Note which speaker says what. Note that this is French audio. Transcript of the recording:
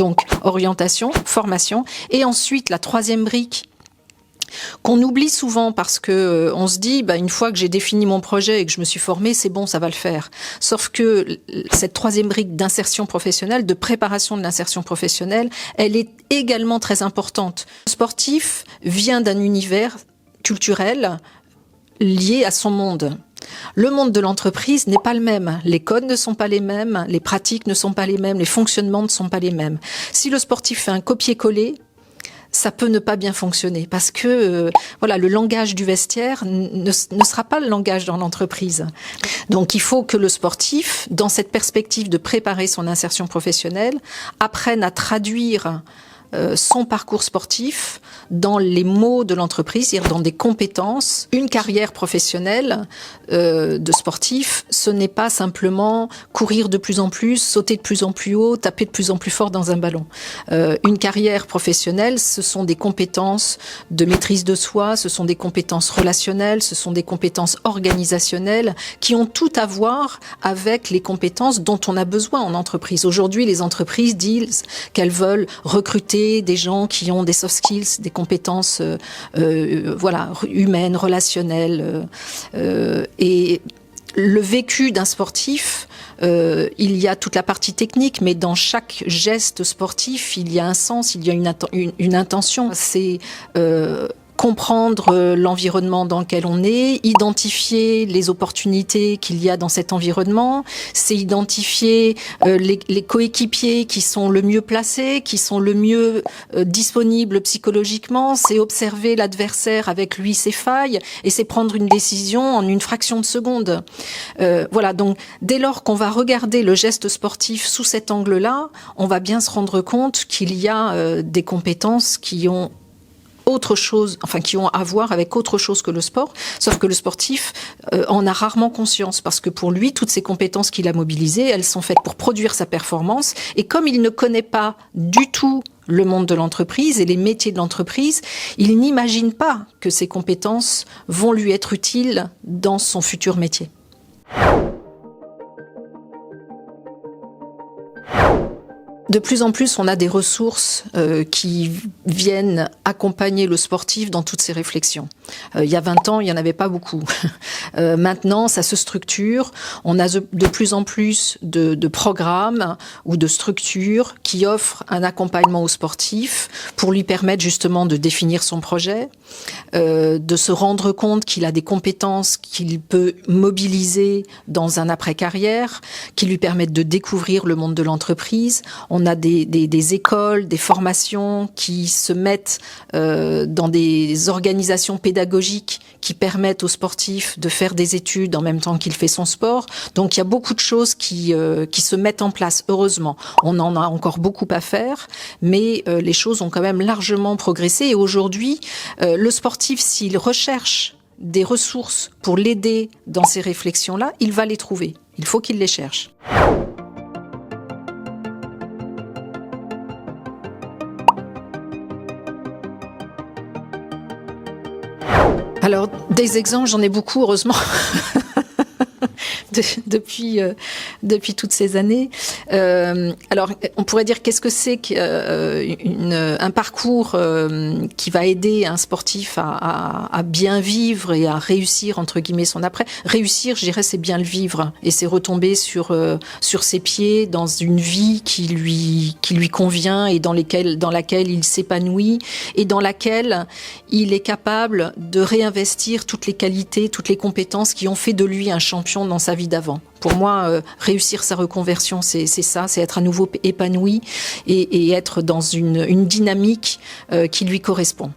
Speaker 1: Donc, orientation, formation. Et ensuite, la troisième brique, qu'on oublie souvent parce que on se dit, une fois que j'ai défini mon projet et que je me suis formée, c'est bon, ça va le faire. Sauf que cette troisième brique d'insertion professionnelle, de préparation de l'insertion professionnelle, elle est également très importante. Le sportif vient d'un univers culturel lié à son monde. Le monde de l'entreprise n'est pas le même. Les codes ne sont pas les mêmes, les pratiques ne sont pas les mêmes, les fonctionnements ne sont pas les mêmes. Si le sportif fait un copier-coller, ça peut ne pas bien fonctionner parce que le langage du vestiaire ne sera pas le langage dans l'entreprise. Donc il faut que le sportif, dans cette perspective de préparer son insertion professionnelle, apprenne à traduire son parcours sportif dans les mots de l'entreprise, c'est-à-dire dans des compétences. Une carrière professionnelle de sportif, ce n'est pas simplement courir de plus en plus, sauter de plus en plus haut, taper de plus en plus fort dans un ballon. Une carrière professionnelle, ce sont des compétences de maîtrise de soi, ce sont des compétences relationnelles, ce sont des compétences organisationnelles qui ont tout à voir avec les compétences dont on a besoin en entreprise. Aujourd'hui, les entreprises disent qu'elles veulent recruter des gens qui ont des soft skills, des compétences humaines, relationnelles. Et le vécu d'un sportif, il y a toute la partie technique, mais dans chaque geste sportif, il y a un sens, il y a une intention. C'est comprendre l'environnement dans lequel on est, identifier les opportunités qu'il y a dans cet environnement, c'est identifier les coéquipiers qui sont le mieux placés, qui sont le mieux disponibles psychologiquement, c'est observer l'adversaire avec lui ses failles, et c'est prendre une décision en une fraction de seconde. Donc dès lors qu'on va regarder le geste sportif sous cet angle-là, on va bien se rendre compte qu'il y a des compétences qui ont qui ont à voir avec autre chose que le sport, sauf que le sportif en a rarement conscience, parce que pour lui, toutes ces compétences qu'il a mobilisées, elles sont faites pour produire sa performance, et comme il ne connaît pas du tout le monde de l'entreprise et les métiers de l'entreprise, il n'imagine pas que ces compétences vont lui être utiles dans son futur métier. De plus en plus, on a des ressources qui viennent accompagner le sportif dans toutes ses réflexions. Il y a 20 ans, il n'y en avait pas beaucoup. Maintenant, ça se structure. On a de plus en plus de programmes ou de structures qui offrent un accompagnement au sportif pour lui permettre justement de définir son projet, de se rendre compte qu'il a des compétences qu'il peut mobiliser dans un après-carrière, qui lui permettent de découvrir le monde de l'entreprise. On a des écoles, des formations qui se mettent dans des organisations pédagogiques qui permettent aux sportifs de faire des études en même temps qu'il fait son sport. Donc il y a beaucoup de choses qui se mettent en place, heureusement. On en a encore beaucoup à faire, mais les choses ont quand même largement progressé. Et aujourd'hui, le sportif, s'il recherche des ressources pour l'aider dans ces réflexions-là, il va les trouver. Il faut qu'il les cherche. Alors, des exemples, j'en ai beaucoup, heureusement, depuis toutes ces années. Alors, on pourrait dire qu'est-ce que c'est qu'un parcours qui va aider un sportif à bien vivre et à réussir, entre guillemets, son après. Réussir, je dirais, c'est bien le vivre et c'est retomber sur ses pieds dans une vie qui lui convient et dans laquelle il s'épanouit et dans laquelle il est capable de réinvestir toutes les qualités, toutes les compétences qui ont fait de lui un champion dans sa vie d'avant. Pour moi, réussir sa reconversion, c'est ça, c'est être à nouveau épanoui et être dans une dynamique qui lui correspond.